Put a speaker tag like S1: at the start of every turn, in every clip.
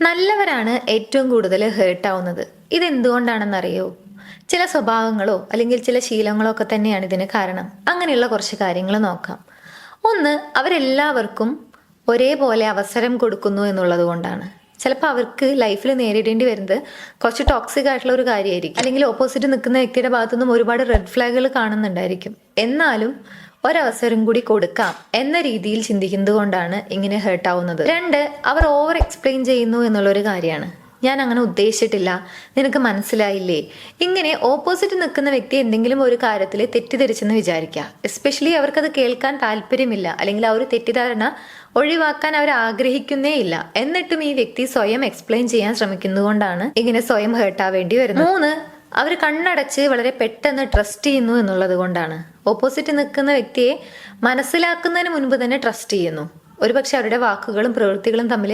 S1: നല്ലവരാണ് ഏറ്റവും കൂടുതൽ ഹേർട്ടാവുന്നത്. ഇതെന്തുകൊണ്ടാണെന്നറിയോ? ചില സ്വഭാവങ്ങളോ അല്ലെങ്കിൽ ചില ശീലങ്ങളോ ഒക്കെ തന്നെയാണ് ഇതിന് കാരണം. അങ്ങനെയുള്ള കുറച്ച് കാര്യങ്ങൾ നോക്കാം. ഒന്ന്, അവരെല്ലാവർക്കും ഒരേപോലെ അവസരം കൊടുക്കുന്നു എന്നുള്ളത് കൊണ്ടാണ്. ചിലപ്പോൾ അവർക്ക് ലൈഫിൽ നേരിടേണ്ടി വരുന്നത് കുറച്ച് ടോക്സിക് ആയിട്ടുള്ള ഒരു കാര്യമായിരിക്കും, അല്ലെങ്കിൽ ഓപ്പോസിറ്റ് നിൽക്കുന്ന വ്യക്തിയുടെ ഭാഗത്തുനിന്നും ഒരുപാട് റെഡ് ഫ്ലാഗുകൾ കാണുന്നുണ്ടായിരിക്കും. എന്നാലും ഒരവസരം കൂടി കൊടുക്കാം എന്ന രീതിയിൽ ചിന്തിക്കുന്നത് കൊണ്ടാണ് ഇങ്ങനെ ഹേർട്ടാവുന്നത്. രണ്ട്, അവർ ഓവർ എക്സ്പ്ലെയിൻ ചെയ്യുന്നു എന്നുള്ളൊരു കാര്യമാണ്. ഞാൻ അങ്ങനെ ഉദ്ദേശിച്ചിട്ടില്ല, നിനക്ക് മനസ്സിലായില്ലേ, ഇങ്ങനെ ഓപ്പോസിറ്റ് നിൽക്കുന്ന വ്യക്തി എന്തെങ്കിലും ഒരു കാര്യത്തിൽ തെറ്റിദ്ധരിച്ചെന്ന് വിചാരിക്കുക. എസ്പെഷ്യലി അവർക്കത് കേൾക്കാൻ താല്പര്യമില്ല, അല്ലെങ്കിൽ ആ ഒരു തെറ്റിദ്ധാരണ ഒഴിവാക്കാൻ അവർ ആഗ്രഹിക്കുന്നേ ഇല്ല. എന്നിട്ടും ഈ വ്യക്തി സ്വയം എക്സ്പ്ലെയിൻ ചെയ്യാൻ ശ്രമിക്കുന്നതുകൊണ്ടാണ് ഇങ്ങനെ സ്വയം ഹേർട്ടാവേണ്ടി വരുന്നത്. മൂന്ന്, അവർ കണ്ണടച്ച് വളരെ പെട്ടെന്ന് ട്രസ്റ്റ് ചെയ്യുന്നു എന്നുള്ളത് കൊണ്ടാണ്. ഓപ്പോസിറ്റ് നിൽക്കുന്ന വ്യക്തിയെ മനസ്സിലാക്കുന്നതിന് മുൻപ് തന്നെ ട്രസ്റ്റ് ചെയ്യുന്നു. ഒരുപക്ഷെ അവരുടെ വാക്കുകളും പ്രവൃത്തികളും തമ്മിൽ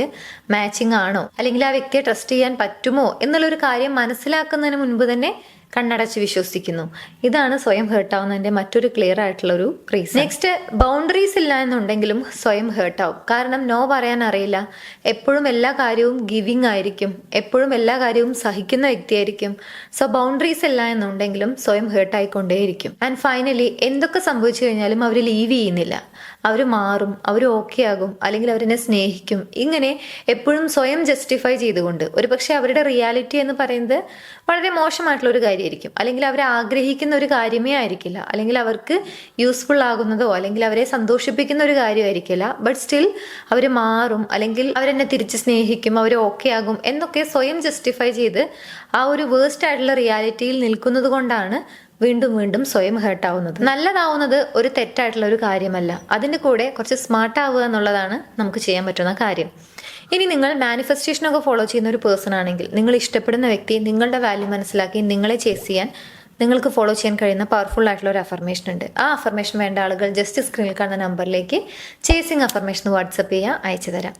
S1: മാച്ചിങ് ആണോ, അല്ലെങ്കിൽ ആ വ്യക്തിയെ ട്രസ്റ്റ് ചെയ്യാൻ പറ്റുമോ എന്നുള്ളൊരു കാര്യം മനസ്സിലാക്കുന്നതിന് മുൻപ് തന്നെ കണ്ണടച്ച് വിശ്വസിക്കുന്നു. ഇതാണ് സ്വയം ഹേർട്ടാവുന്നതിന്റെ മറ്റൊരു ക്ലിയർ ആയിട്ടുള്ള ഒരു റീസൺ. നെക്സ്റ്റ്, ബൗണ്ടറീസ് ഇല്ല എന്നുണ്ടെങ്കിലും സ്വയം ഹേർട്ടാവും. കാരണം നോ പറയാൻ അറിയില്ല, എപ്പോഴും എല്ലാ കാര്യവും ഗിവിങ് ആയിരിക്കും, എപ്പോഴും എല്ലാ കാര്യവും സഹിക്കുന്ന വ്യക്തിയായിരിക്കും. സോ ബൗണ്ടറീസ് ഇല്ല എന്നുണ്ടെങ്കിലും സ്വയം ഹേർട്ടായിക്കൊണ്ടേയിരിക്കും. ആൻഡ് ഫൈനലി, എന്തൊക്കെ സംഭവിച്ചു കഴിഞ്ഞാലും അവർ ലീവ് ചെയ്യുന്നില്ല, അവർ മാറും, അവർ ഓക്കെ ആകും, അല്ലെങ്കിൽ അവരെന്നെ സ്നേഹിക്കും. ഇങ്ങനെ എപ്പോഴും സ്വയം ജസ്റ്റിഫൈ ചെയ്തുകൊണ്ട്, ഒരുപക്ഷെ അവരുടെ റിയാലിറ്റി എന്ന് പറയുന്നത് വളരെ മോശമായിട്ടുള്ള ഒരു കാര്യമായിരിക്കും, അല്ലെങ്കിൽ അവർ ആഗ്രഹിക്കുന്ന ഒരു കാര്യമേ ആയിരിക്കില്ല, അല്ലെങ്കിൽ അവർക്ക് യൂസ്ഫുൾ ആകുന്നതോ അല്ലെങ്കിൽ അവരെ സന്തോഷിപ്പിക്കുന്ന ഒരു കാര്യമായിരിക്കില്ല. ബട്ട് സ്റ്റിൽ അവർ മാറും, അല്ലെങ്കിൽ അവരെന്നെ തിരിച്ച് സ്നേഹിക്കും, അവർ ഓക്കെ ആകും എന്നൊക്കെ സ്വയം ജസ്റ്റിഫൈ ചെയ്ത് ആ ഒരു വേഴ്സ്റ്റ് ആയിട്ടുള്ള റിയാലിറ്റിയിൽ നിൽക്കുന്നത് കൊണ്ടാണ് വീണ്ടും വീണ്ടും സ്വയം ഹേർട്ടാവുന്നത്. നല്ലതാവുന്നത് ഒരു തെറ്റായിട്ടുള്ള ഒരു കാര്യമല്ല, അതിൻ്റെ കൂടെ കുറച്ച് സ്മാർട്ട് ആവുക എന്നുള്ളതാണ് നമുക്ക് ചെയ്യാൻ പറ്റുന്ന കാര്യം. ഇനി നിങ്ങൾ മാനിഫെസ്റ്റേഷനൊക്കെ ഫോളോ ചെയ്യുന്ന ഒരു പേഴ്സൺ ആണെങ്കിൽ, നിങ്ങൾ ഇഷ്ടപ്പെടുന്ന വ്യക്തി നിങ്ങളുടെ വാല്യൂ മനസ്സിലാക്കി നിങ്ങളെ ചേസ് ചെയ്യാൻ നിങ്ങൾക്ക് ഫോളോ ചെയ്യാൻ കഴിയുന്ന പവർഫുൾ ആയിട്ടുള്ള ഒരു അഫർമേഷൻ ഉണ്ട്. ആ അഫർമേഷൻ വേണ്ട ആളുകൾ ജസ്റ്റ് സ്ക്രീനിൽ കാണുന്ന നമ്പറിലേക്ക് ചേസിങ് അഫർമേഷൻ വാട്സപ്പ് ചെയ്യുക, അയച്ചു തരാം.